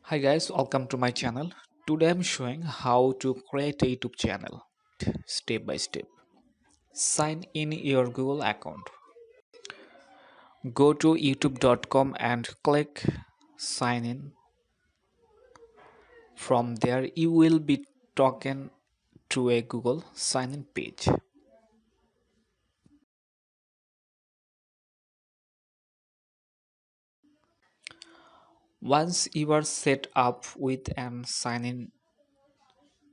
Hi guys, welcome to my channel. Today I'm showing how to create a YouTube channel step by step. Sign in your Google account. Go to youtube.com and click sign in. From there you will be taken to a Google sign in page. Once you are set up with and sign in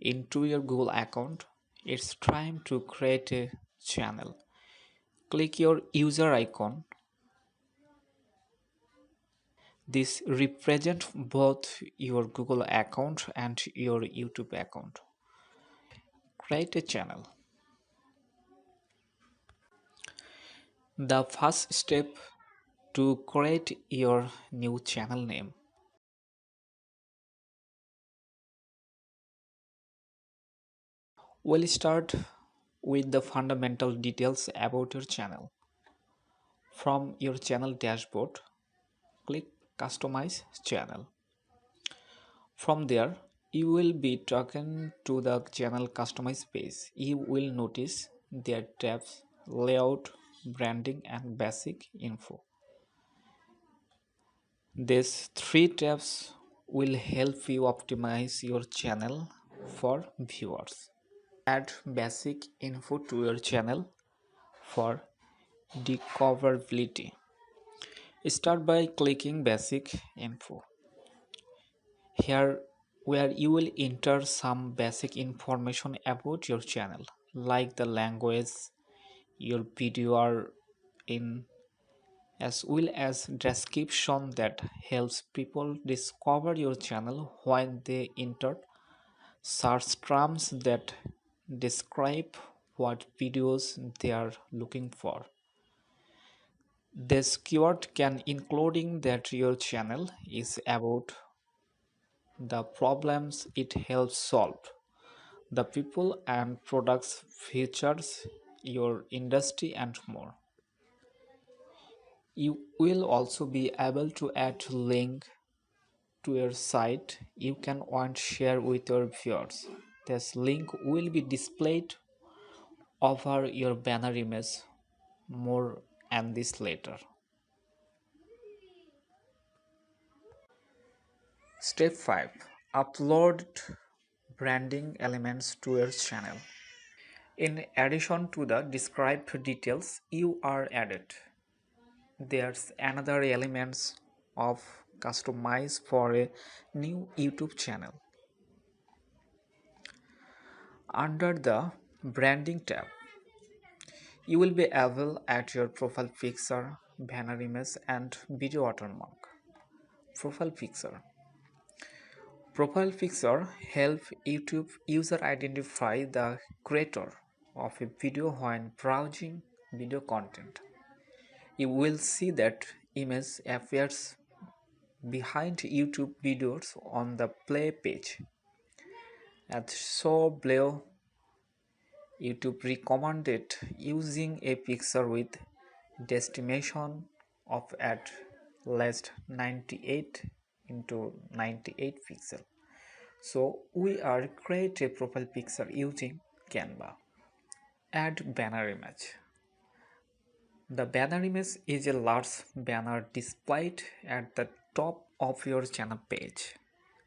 into your Google account, it's time to create a channel. Click your user icon. This represents both your Google account and your YouTube account. Create a channel. The first step to create your new channel name. We'll start with the fundamental details about your channel. From your channel dashboard, click Customize Channel. From there, you will be taken to the channel customize page. You will notice their tabs layout, branding and basic info. These three tabs will help you optimize your channel for viewers. Add basic info to your channel for discoverability. Start by clicking basic info. Here where you will enter some basic information about your channel like the language your video are in, as well as description that helps people discover your channel when they enter search terms that describe what videos they are looking for. This keyword can including that your channel is about the problems it helps solve, the people and products features your industry and more. You will also be able to add link to your site you can want share with your viewers. This link will be displayed over your banner image. More and this later. Step 5. Upload branding elements to your channel. In addition to the described details you are added, there's another elements of customize for a new YouTube channel. Under the branding tab, you will be able at your profile picture, banner image and video watermark. Profile picture. Profile picture help YouTube user identify the creator of a video when browsing video content. You will see that image appears behind YouTube videos on the play page. As so below, YouTube recommended using a picture with destination of at least 98 into 98 pixel. So we are create a profile picture using Canva. Add banner image. The banner image is a large banner displayed at the top of your channel page,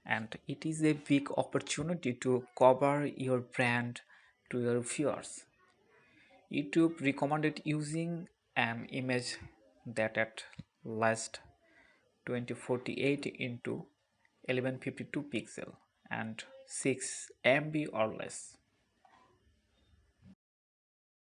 and it is a big opportunity to cover your brand to your viewers. YouTube recommended using an image that at least 2048 into 1152 pixel and 6 MB or less.